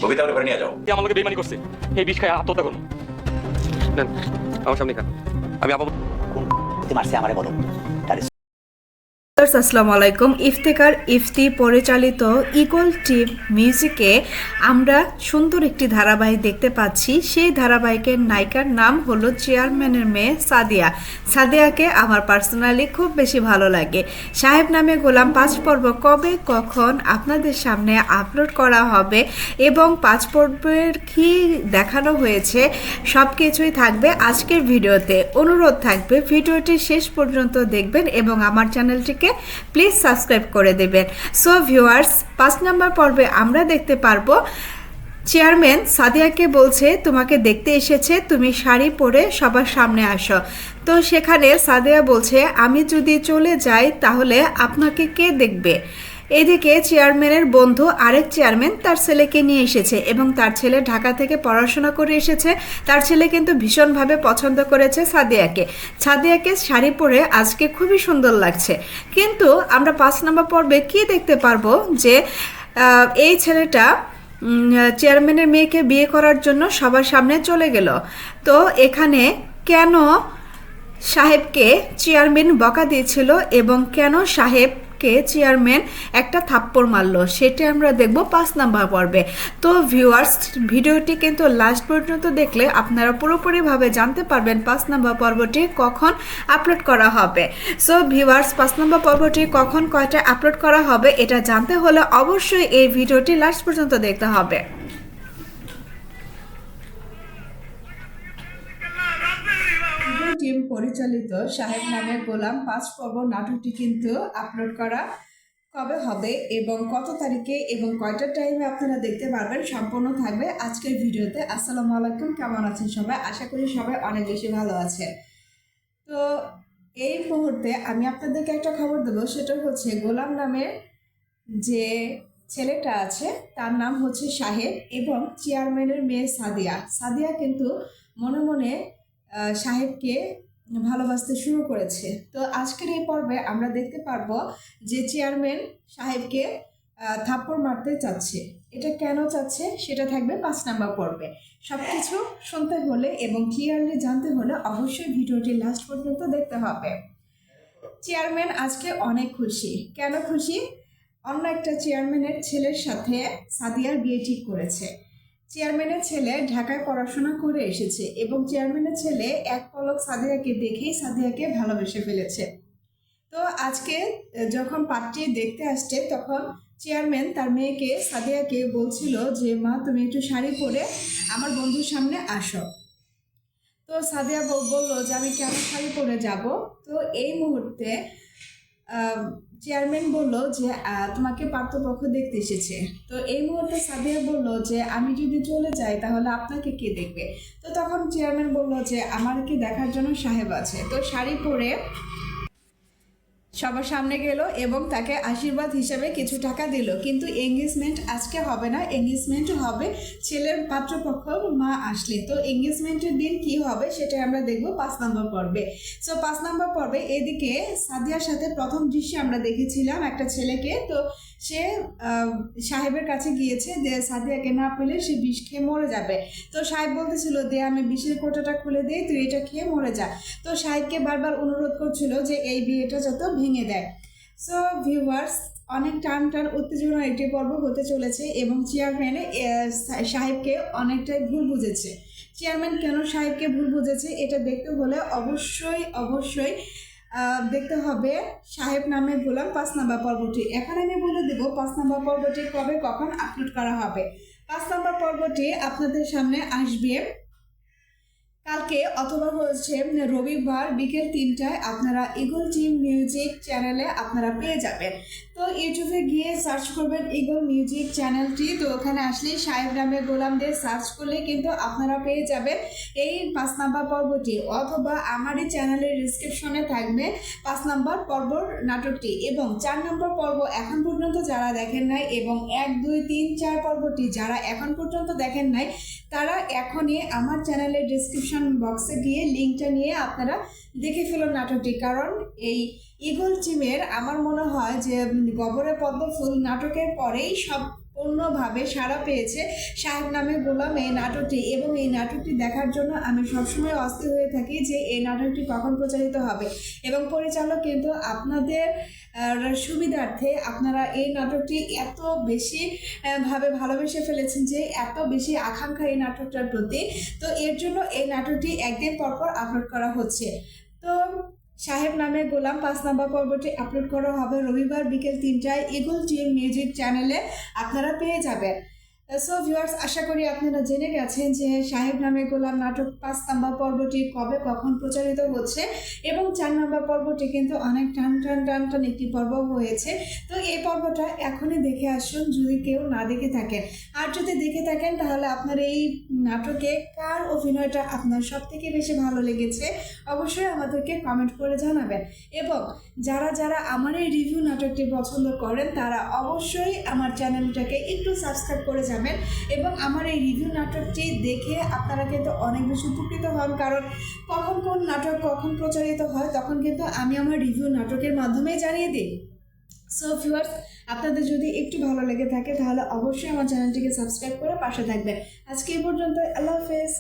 কবিতা ওরে ঘরে নিয়ে যাও। আমার লোকে বেইমানি করছে, এই বিষ খায় আত্মহত্যা করুন। নেন আমার সামনে খান, আমি আপাতত মারছে আমারে বলো। আসসালামু আলাইকুম। ইফতেখার ইফতি পরিচালিত ইগল টিম মিউজিকে আমরা সুন্দর একটি ধারাবাহিক দেখতে পাচ্ছি। সেই ধারাবাহিকের নায়িকার নাম হলো চেয়ারম্যানের মেয়ে সাদিয়া। সাদিয়াকে আমার পার্সোনালি খুব বেশি ভালো লাগে। সাহেব নামে গোলাম 5 পর্ব কবে কখন আপনাদের সামনে আপলোড করা হবে এবং 5 পর্বের কী দেখানো হয়েছে সব কিছুই থাকবে আজকের ভিডিওতে। অনুরোধ থাকবে ভিডিওটি শেষ পর্যন্ত দেখবেন এবং আমার চ্যানেলটিকে প্লিজ সাবস্ক্রাইব করে দেবেন। সো ভিউয়ার্স, 5 নম্বর পর্বে আমরা দেখতে পারবো চেয়ারম্যান সাদিয়াকে বলছে তোমাকে দেখতে এসেছে, তুমি শাড়ি পরে সবার সামনে আসো। তো সেখানে সাদিয়া বলছে আমি যদি চলে যাই তাহলে আপনাকে কে দেখবে। এদিকে চেয়ারম্যানের বন্ধু আরেক চেয়ারম্যান তার ছেলেকে নিয়ে এসেছে এবং তার ছেলে ঢাকা থেকে পড়াশোনা করে এসেছে। তার ছেলে কিন্তু ভীষণভাবে পছন্দ করেছে সাদিয়াকে শাড়ি পরে আজকে খুবই সুন্দর লাগছে। কিন্তু আমরা 5 নম্বর পর্বে কি দেখতে পারবো যে এই ছেলেটা চেয়ারম্যানের মেয়েকে বিয়ে করার জন্য সবার সামনে চলে গেল। তো এখানে কেন সাহেবকে চেয়ারম্যান বকা দিয়েছিল এবং কেন সাহেবকে চেয়ারম্যান একটা থাপ্পড় মারলো সেটা আমরা দেখব 5 নম্বর পর্বে। তো ভিউয়ার্স, ভিডিওটি কিন্তু লাস্ট পর্যন্ত দেখলে আপনারা পুরোপুরিভাবে জানতে পারবেন 5 নম্বর পর্বটি কখন আপলোড করা হবে। সো ভিউয়ার্স, 5 নম্বর পর্বটি কখন কয়টা আপলোড করা হবে এটা জানতে হলে অবশ্যই এই ভিডিওটি লাস্ট পর্যন্ত দেখতে হবে। টিম পরিচালিত সাহেব নামে গোলাম 5 পর্ব নাটকটি কিন্তু আপলোড করা কবে হবে এবং কত তারিখে এবং কয়টা টাইমে আপনারা দেখতে পারবেন সম্পূর্ণ থাকবে আজকের ভিডিওতে। আসসালামু আলাইকুম, কেমন আছেন সবাই? আশা করি সবাই অনেক বেশি ভালো আছেন। তো এই মুহূর্তে আমি আপনাদেরকে একটা খবর দেবো, সেটা হচ্ছে গোলাম নামের যে ছেলেটা আছে তার নাম হচ্ছে সাহেব এবং চেয়ারম্যানের মেয়ে সাদিয়া কিন্তু মনে মনে সাহেবকে ভালোবাসতে শুরু করেছে। তো আজকের এই পর্বে আমরা দেখতে পারবো যে চেয়ারম্যান সাহেবকে থাপ্পড় মারতে চাচ্ছে। এটা কেন চাচ্ছে সেটা থাকবে 5 নম্বর পর্বে। সব কিছু শুনতে হলে এবং ক্লিয়ারলি জানতে হলে অবশ্যই ভিডিওটি লাস্ট পর্যন্ত দেখতে হবে। চেয়ারম্যান আজকে অনেক খুশি। কেন খুশি? অন্য একটা চেয়ারম্যানের ছেলের সাথে সাদিয়ার বিয়ে ঠিক করেছে। চেয়ারম্যানের ছেলে ঢাকায় পড়াশোনা করে এসেছে এবং চেয়ারম্যানের ছেলে এক পলক সাদিয়াকে দেখেই সাদিয়াকে ভালোবেসে ফেলেছে। তো আজকে যখন পাত্রী দেখতে আসছে তখন চেয়ারম্যান তার মেয়েকে সাদিয়াকে বলছিল যে মা তুমি একটু শাড়ি পরে আমার বন্ধুর সামনে আসো। তো সাদিয়া বললো যে আমি কেন শাড়ি পরে যাব। তো এই মুহূর্তে চেয়ারম্যান বলল যে তোমাকে পাত্রপক্ষ দেখতে এসেছে। তো এই মুহূর্তে সাদিয়া বলল যে আমি যদি চলে যাই তাহলে আপনাকে কে দেখবে। তো তখন চেয়ারম্যান বলল যে আমাকে দেখার জন্য সাহেব আছে। তো শাড়ি পরে সবার সামনে গেল এবং তাকে আশীর্বাদ হিসেবে কিছু টাকা দিল। কিন্তু এঙ্গেজমেন্ট আজকে হবে না, এঙ্গেজমেন্ট হবে ছেলের পাত্রপক্ষ মা আসলে। তো এঙ্গেজমেন্টের দিন কি হবে সেটা আমরা দেখব 5 নম্বর পর্বে। সো 5 নম্বর পর্বে এদিকে সাদিয়ার সাথে প্রথম দৃশ্যে আমরা দেখেছিলাম একটা ছেলেকে। তো সে সাহেবের কাছে গিয়েছে যে সাদিয়াকে না পেলে সে বিষ খেয়ে মরে যাবে। তো সাহেব বলতেছিল দে আমি বিষের কোটাটা খুলে দিই, তুই এটা খেয়ে মরে যা। তো সাহেবকে বারবার অনুরোধ করছিল যে এই বিয়েটা যত ভেঙে দেয়। সো ভিউয়ার্স, অনেক টান উত্তেজনার একটি পর্ব হতে চলেছে এবং চেয়ারম্যান সাহেবকে অনেকটাই ভুল বুঝেছে। চেয়ারম্যান কেন সাহেবকে ভুল বুঝেছে এটা দেখতে হলে অবশ্যই দেখতে হবে সাহেব নামে গোলাম 5 নম্বর পর্বটি। এখন আমি বলে দেব 5 নম্বর পর্বটি কবে কখন আপলোড করা হবে। 5 নম্বর পর্বটি আপনাদের সামনে আসবে কালকে অথবা হচ্ছে রবিবার বিকেল 3টায় আপনারা ইগল টিম মিউজিক চ্যানেলে আপনারা পেয়ে যাবেন। তো ইউটিউবে গিয়ে সার্চ করবেন ইগল মিউজিক চ্যানেলটি। তো ওখানে আসলেই সাহেব নামে গোলাম দিয়ে সার্চ করলে কিন্তু আপনারা পেয়ে যাবেন এই 5 নম্বর পর্বটি, অথবা আমারই চ্যানেলের ডিসক্রিপশনে থাকবে 5 নম্বর পর্বর নাটকটি এবং 4 নম্বর পর্ব এখন পর্যন্ত যারা দেখেন নাই এবং 1, 2, 3, 4 পর্বটি যারা এখন পর্যন্ত দেখেন নাই তারা এখনই আমার চ্যানেলের ডিসক্রিপশন বক্সে গিয়ে লিঙ্কটা নিয়ে আপনারা দেখে ফেলুন নাটকটি। কারণ এই ইগল টিমের আমার মনে হয় যে গবরে পদ্ম ফুল নাটকের পরেই অন্যভাবে সাড়া পেয়েছে সাহেব নামে গোলাম এই নাটকটি, এবং এই নাটকটি দেখার জন্য আমি সবসময় অস্থির হয়ে থাকি যে এই নাটকটি কখন প্রচারিত হবে। এবং পরিচালক কিন্তু আপনাদের সুবিধার্থে আপনারা এই নাটকটি এত বেশি ভাবে ভালোবেসে ফেলেছেন যে এত বেশি আকাঙ্ক্ষা এই নাটকটার প্রতি, তো এর জন্য এই নাটকটি একদিন পরপর আপলোড করা হচ্ছে। তো সাহেব নামে গোলাম 5 নম্বর পর্বটি আপলোড করা হবে রবিবার বিকেল 3টায় ইগল টিম মিউজিক চ্যানেলে, আপনারা পেয়ে যাবেন। সো ভিউয়ার্স, আশা করি আপনারা জেনে গেছেন যে সাহেব নামে গোলাম নাটক 5 নম্বর পর্বটি কবে কখন প্রচারিত হচ্ছে, এবং 4 নম্বর পর্বটি কিন্তু অনেক টান একটি পর্ব হয়েছে। তো এই পর্বটা এখনই দেখে আসুন যদি কেউ না দেখে থাকেন, আর যদি দেখে থাকেন তাহলে আপনার এই নাটকে কার অভিনয়টা আপনার সব থেকে বেশি ভালো লেগেছে অবশ্যই আমাদেরকে কমেন্ট করে জানাবেন। এবং যারা যারা আমার এই রিভিউ নাটকটি পছন্দ করেন তারা অবশ্যই আমার চ্যানেলটাকে একটু সাবস্ক্রাইব করে যাবেন, এবং আমার এই রিভিউ নাটকটি দেখে আপনারা কিন্তু অনেক বেশি উপকৃত হন, কারণ কখন কোন নাটক কখন প্রচারিত হয় তখন কিন্তু আমি আমার রিভিউ নাটকের মাধ্যমে জানিয়ে দিই। সো ভিউয়ার্স, আপনাদের যদি একটু ভালো লেগে থাকে তাহলে অবশ্যই আমার চ্যানেলটিকে সাবস্ক্রাইব করে পাশে থাকবেন। আজকে এই পর্যন্ত, আল্লাহ হাফেজ।